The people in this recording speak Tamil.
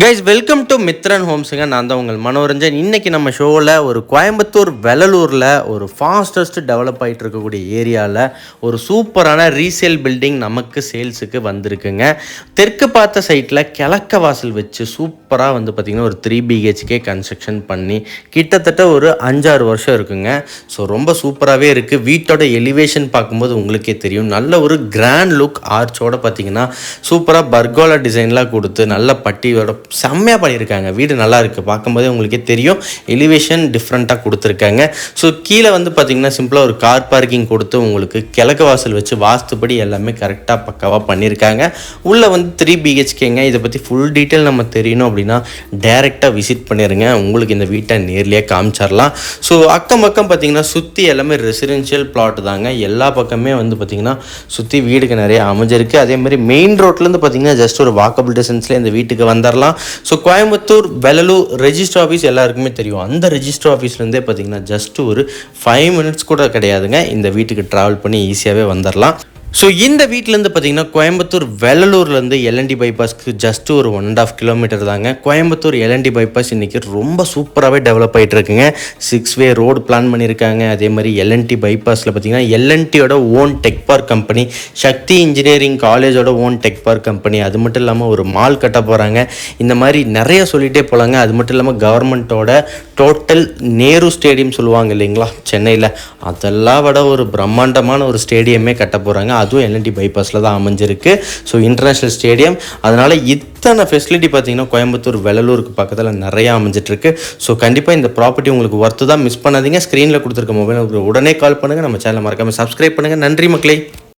கைஸ் வெல்கம் டு மித்ரன் ஹோம்ஸுங்க. நான் தான் உங்கள் மனோரஞ்சன். இன்றைக்கி நம்ம ஷோவில் ஒரு கோயம்புத்தூர் வெள்ளலூரில் ஒரு ஃபாஸ்டஸ்ட் டெவலப் ஆகிட்டு இருக்கக்கூடிய ஏரியாவில் ஒரு சூப்பரான ரீசேல் பில்டிங் நமக்கு சேல்ஸுக்கு வந்திருக்குங்க. தெற்கு பார்த்த சைட்டில் கிழக்க வாசல் வச்சு சூப்பராக பார்த்திங்கன்னா ஒரு 3 BHK கன்ஸ்ட்ரக்ஷன் பண்ணி கிட்டத்தட்ட ஒரு 5-6 வருஷம் இருக்குங்க. ஸோ ரொம்ப சூப்பராகவே இருக்குது. வீட்டோட எலிவேஷன் பார்க்கும்போது உங்களுக்கே தெரியும், நல்ல ஒரு கிராண்ட் லுக் ஆர்ச்சோடு பார்த்திங்கன்னா சூப்பராக பர்கோலா டிசைன்லாம் கொடுத்து நல்ல பட்டியோட செம்மையாக பண்ணியிருக்காங்க. வீடு நல்லா இருக்குது, பார்க்கும்போதே உங்களுக்கே தெரியும். எலிவேஷன் டிஃப்ரெண்ட்டாக கொடுத்துருக்காங்க. ஸோ கீழே பார்த்திங்கன்னா சிம்பிளாக ஒரு கார் பார்க்கிங் கொடுத்து உங்களுக்கு கிழக்கு வாசல் வச்சு வாஸ்துப்படி எல்லாமே கரெக்டாக பக்காவாக பண்ணியிருக்காங்க. உள்ளே 3 BHKங்க. இதை பற்றி ஃபுல் டீட்டெயில் நம்ம தெரியணும் அப்படின்னா டேரெக்டாக விசிட் பண்ணிடுங்க. உங்களுக்கு இந்த வீட்டை நேர்லேயே காமிச்சிடலாம். ஸோ அக்கம் பக்கம் பார்த்திங்கன்னா சுற்றி எல்லாமே ரெசிடென்ஷியல் பிளாட் தாங்க. எல்லா பக்கமே பார்த்திங்கன்னா சுற்றி வீடுக்கு நிறைய அமைஞ்சிருக்கு. அதேமாதிரி மெயின் ரோட்லேருந்து பார்த்திங்கன்னா ஜஸ்ட் ஒரு வாக்கபிள் டிஸ்டன்ஸில் இந்த வீட்டுக்கு வந்துடலாம். So Coimbatore Vellalur register office எல்லாருக்குமே தெரியும். அந்த ரெஜிஸ்டர் ஆஃபீஸ்லேருந்தே பார்த்தீங்கன்னா ஜஸ்ட் ஒரு 5 மினிட்ஸ் கூட கிடையாதுங்க. இந்த வீட்டுக்கு ட்ராவல் பண்ணி ஈஸியாகவே வந்துடலாம். ஸோ இந்த வீட்டிலேருந்து பார்த்திங்கன்னா கோயம்புத்தூர் வெள்ளலூர்லேருந்து LNT பைபாஸ்க்கு ஜஸ்ட் ஒரு 1.5 கிலோமீட்டர் தாங்க. கோயம்புத்தூர் LNT பைபாஸ் இன்றைக்கி ரொம்ப சூப்பராகவே டெவலப் ஆகிட்டு இருக்குங்க. 6-வே ரோடு பிளான் பண்ணியிருக்காங்க. அதே மாதிரி LNT பைபாஸில் பார்த்திங்கன்னா LNTயோட own tech park company, Sakthi engineering காலேஜோட ஓன் டெக் பார்க் கம்பெனி, அது மட்டும் இல்லாமல் ஒரு மால் கட்ட போகிறாங்க. இந்த மாதிரி நிறைய சொல்லிகிட்டே போகலாங்க. அது மட்டும் இல்லாமல் கவர்மெண்ட்டோட டோட்டல் நேரு ஸ்டேடியம் சொல்லுவாங்க இல்லைங்களா சென்னையில், அதெல்லாம் விட ஒரு பிரம்மாண்டமான ஒரு ஸ்டேடியமே கட்ட போகிறாங்க. அதுவும் LNT பைபாஸில் தான் அமைஞ்சிருக்கு. So international stadium. அதனால் இத்தனை ஃபெசிலிட்டி பார்த்திங்கன்னா கோயம்புத்தூர் வெள்ளலூருக்கு பக்கத்தில் நிறையா அமைஞ்சிட்ருக்கு. ஸோ கண்டிப்பாக இந்த ப்ராப்பர்ட்டி உங்களுக்கு ஒர்த்து தான். மிஸ் பண்ணாதீங்க. ஸ்க்ரீனில் கொடுத்துருக்க மொபைல் உடனே கால் பண்ணுங்கள். நம்ம சேனலை மறக்காமல் சப்ஸ்கிரைப் பண்ணுங்கள். நன்றி மக்களே.